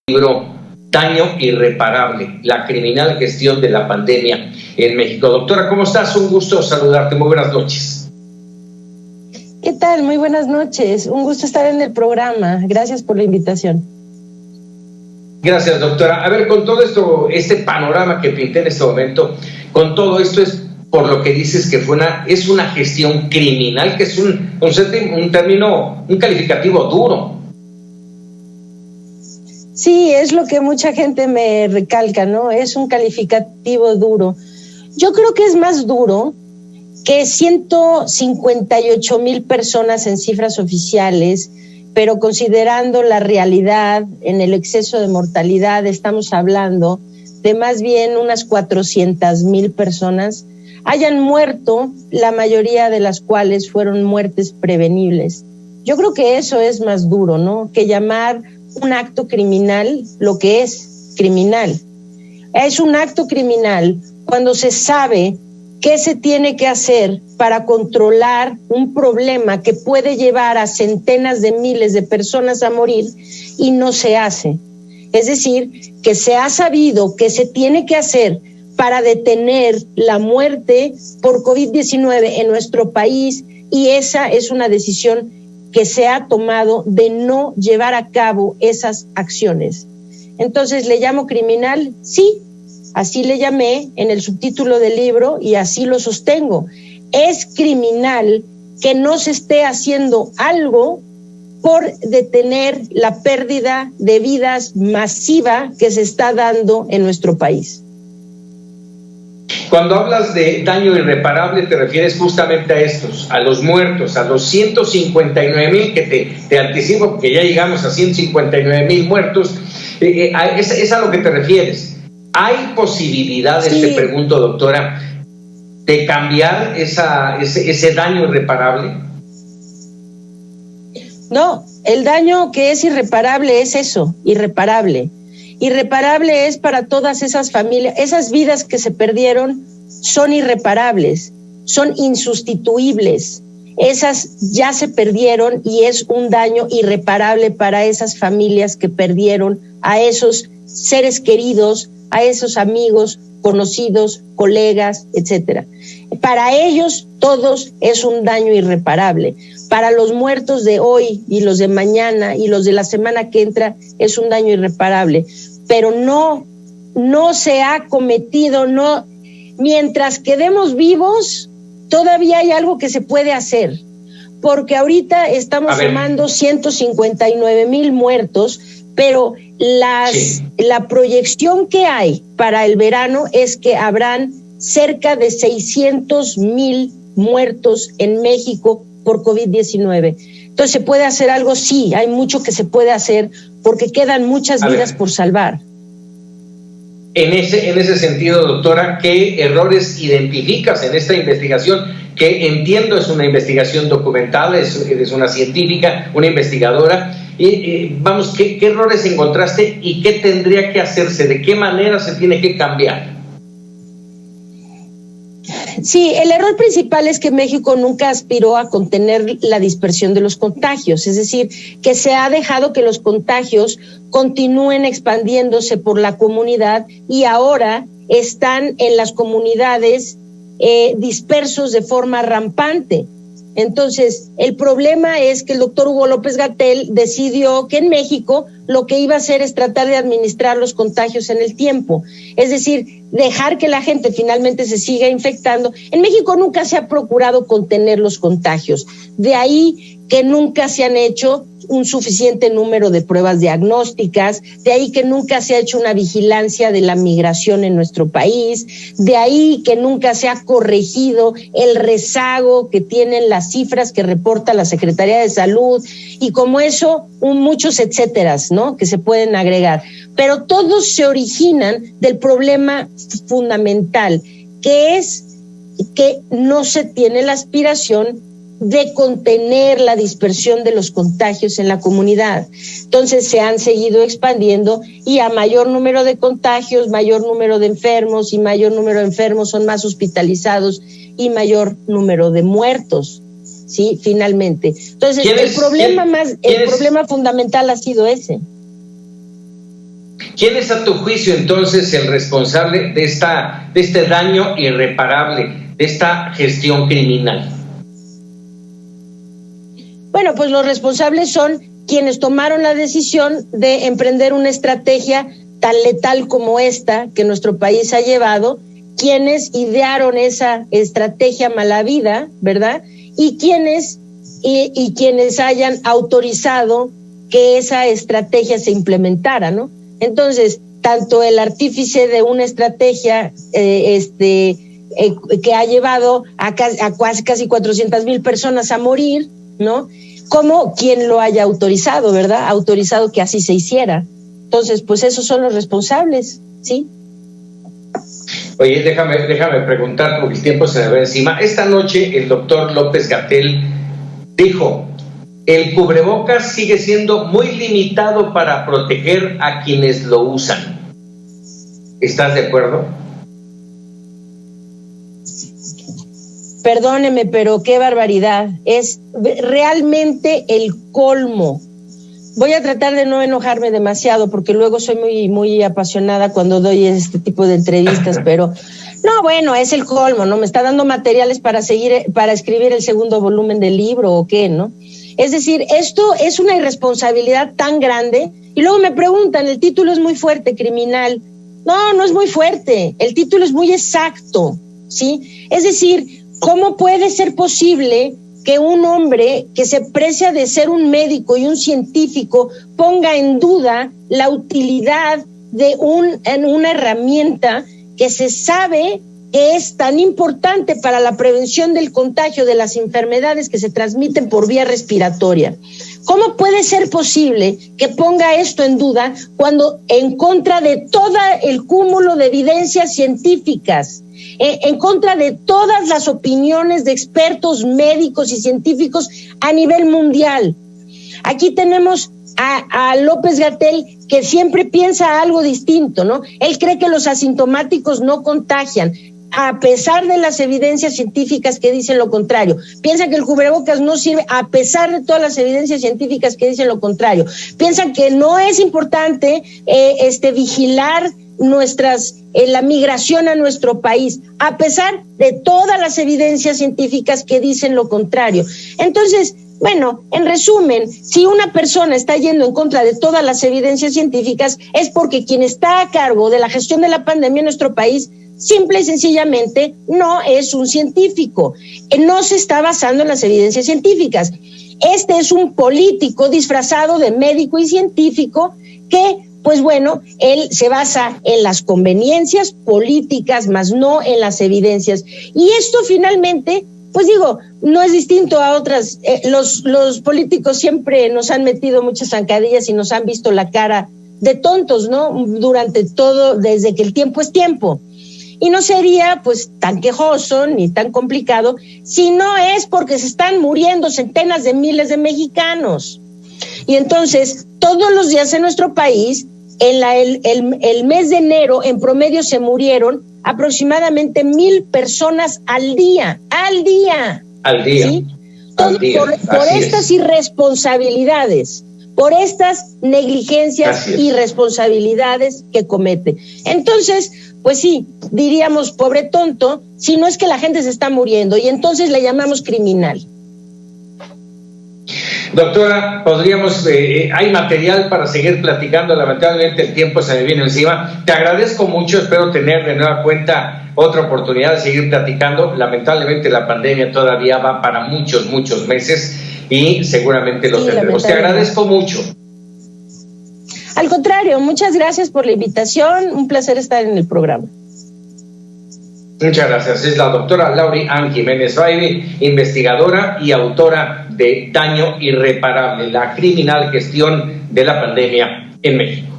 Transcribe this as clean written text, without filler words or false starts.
libro Daño Irreparable, la criminal gestión de la pandemia en México. Doctora, ¿cómo estás? Un gusto saludarte. Muy buenas noches. ¿Qué tal? Muy buenas noches. Un gusto estar en el programa. Gracias por la invitación. Gracias, doctora. A ver, con todo esto, este panorama que pinté en este momento, con todo esto es por lo que dices que es una gestión criminal, que es un término, un calificativo duro. Sí, es lo que mucha gente me recalca, ¿no? Es un calificativo duro. Yo creo que es más duro que 158,000 personas en cifras oficiales, pero considerando la realidad en el exceso de mortalidad, estamos hablando de más bien unas 400,000 personas hayan muerto, la mayoría de las cuales fueron muertes prevenibles. Yo creo que eso es más duro, ¿no? Que llamar un acto criminal lo que es criminal. Es un acto criminal cuando se sabe qué se tiene que hacer para controlar un problema que puede llevar a centenas de miles de personas a morir y no se hace. Es decir, que se ha sabido que se tiene que hacer para detener la muerte por COVID-19 en nuestro país, y esa es una decisión que se ha tomado de no llevar a cabo esas acciones. Entonces, ¿le llamo criminal? Sí, así le llamé en el subtítulo del libro y así lo sostengo. Es criminal que no se esté haciendo algo por detener la pérdida de vidas masiva que se está dando en nuestro país. Cuando hablas de daño irreparable, te refieres justamente a estos, a los muertos, a los 159,000, que te anticipo, porque ya llegamos a 159,000 muertos. Es a lo que te refieres. ¿Hay posibilidades, sí, te pregunto, doctora, de cambiar ese daño irreparable? No, el daño que es irreparable es eso, irreparable. Irreparable es para todas esas familias, esas vidas que se perdieron son irreparables, son insustituibles, esas ya se perdieron y es un daño irreparable para esas familias que perdieron a esos seres queridos, a esos amigos, conocidos, colegas, etcétera. Para ellos todos es un daño irreparable. Para los muertos de hoy y los de mañana y los de la semana que entra es un daño irreparable, pero no se ha cometido, no, mientras quedemos vivos todavía hay algo que se puede hacer, porque ahorita estamos sumando 159,000 muertos, pero la proyección que hay para el verano es que habrán cerca de 600,000 muertos en México por COVID-19. Entonces, ¿se puede hacer algo? Sí, hay mucho que se puede hacer porque quedan muchas vidas por salvar. En ese sentido, doctora, ¿qué errores identificas en esta investigación? Que entiendo es una investigación documental, eres una científica, una investigadora. Vamos, ¿qué errores encontraste y qué tendría que hacerse? ¿De qué manera se tiene que cambiar? Sí, el error principal es que México nunca aspiró a contener la dispersión de los contagios, es decir, que se ha dejado que los contagios continúen expandiéndose por la comunidad y ahora están en las comunidades dispersos de forma rampante. Entonces, el problema es que el doctor Hugo López-Gatell decidió que en México lo que iba a hacer es tratar de administrar los contagios en el tiempo, es decir, dejar que la gente finalmente se siga infectando. En México nunca se ha procurado contener los contagios, de ahí que nunca se han hecho un suficiente número de pruebas diagnósticas, de ahí que nunca se ha hecho una vigilancia de la migración en nuestro país, de ahí que nunca se ha corregido el rezago que tienen las cifras que reporta la Secretaría de Salud, y como eso, muchos etcéteras, ¿no?, que se pueden agregar. Pero todos se originan del problema fundamental, que es que no se tiene la aspiración de contener la dispersión de los contagios en la comunidad. Entonces se han seguido expandiendo y a mayor número de contagios, mayor número de enfermos, y mayor número de enfermos son más hospitalizados y mayor número de muertos. ¿Sí? Finalmente. Entonces, el problema fundamental ha sido ese. ¿Quién es a tu juicio entonces el responsable de este daño irreparable, de esta gestión criminal? Bueno, pues los responsables son quienes tomaron la decisión de emprender una estrategia tan letal como esta que nuestro país ha llevado, quienes idearon esa estrategia malavida, ¿verdad? Y quienes hayan autorizado que esa estrategia se implementara, ¿no? Entonces, tanto el artífice de una estrategia que ha llevado a casi 400,000 personas a morir, ¿no? Como quien lo haya autorizado, ¿verdad? Autorizado que así se hiciera. Entonces, pues esos son los responsables, ¿sí? Oye, déjame preguntar porque el tiempo se me va encima. Esta noche el doctor López-Gatell dijo: el cubrebocas sigue siendo muy limitado para proteger a quienes lo usan. ¿Estás de acuerdo? Perdóneme, pero qué barbaridad. Es realmente el colmo. Voy a tratar de no enojarme demasiado porque luego soy muy, muy apasionada cuando doy este tipo de entrevistas, pero no, bueno, es el colmo, ¿no? Me está dando materiales para escribir el segundo volumen del libro o qué, ¿no? Es decir, esto es una irresponsabilidad tan grande. Y luego me preguntan, el título es muy fuerte, criminal. No, no es muy fuerte. El título es muy exacto, ¿sí? Es decir, ¿cómo puede ser posible que un hombre que se precia de ser un médico y un científico ponga en duda la utilidad de una herramienta que se sabe que es tan importante para la prevención del contagio de las enfermedades que se transmiten por vía respiratoria? ¿Cómo puede ser posible que ponga esto en duda cuando en contra de todo el cúmulo de evidencias científicas, en contra de todas las opiniones de expertos médicos y científicos a nivel mundial? Aquí tenemos a López-Gatell, que siempre piensa algo distinto, ¿no? Él cree que los asintomáticos no contagian, a pesar de las evidencias científicas que dicen lo contrario. Piensa que el cubrebocas no sirve, a pesar de todas las evidencias científicas que dicen lo contrario. Piensa que no es importante vigilar la migración a nuestro país, a pesar de todas las evidencias científicas que dicen lo contrario. Entonces, bueno, en resumen, si una persona está yendo en contra de todas las evidencias científicas, es porque quien está a cargo de la gestión de la pandemia en nuestro país simple y sencillamente no es un científico, no se está basando en las evidencias científicas. Este es un político disfrazado de médico y científico que, pues bueno, él se basa en las conveniencias políticas, más no en las evidencias. Y esto finalmente, pues digo, no es distinto a otras. Los políticos siempre nos han metido muchas zancadillas y nos han visto la cara de tontos, ¿no? Durante todo, desde que el tiempo es tiempo. Y no sería pues tan quejoso ni tan complicado si no es porque se están muriendo centenas de miles de mexicanos. Y entonces, todos los días en nuestro país, el mes de enero, en promedio se murieron aproximadamente 1,000 personas al día. ¿Sí? Por estas irresponsabilidades, por estas negligencias y irresponsabilidades que comete. Entonces, pues sí, diríamos pobre tonto, si no es que la gente se está muriendo, y entonces le llamamos criminal. Doctora, hay material para seguir platicando, lamentablemente el tiempo se me viene encima. Te agradezco mucho, espero tener de nueva cuenta otra oportunidad de seguir platicando. Lamentablemente la pandemia todavía va para muchos meses y seguramente lo tendremos. Te agradezco mucho. Al contrario, muchas gracias por la invitación, un placer estar en el programa. Muchas gracias. Es la doctora Laurie Ann Jiménez Baile, investigadora y autora de Daño Irreparable, la criminal gestión de la pandemia en México.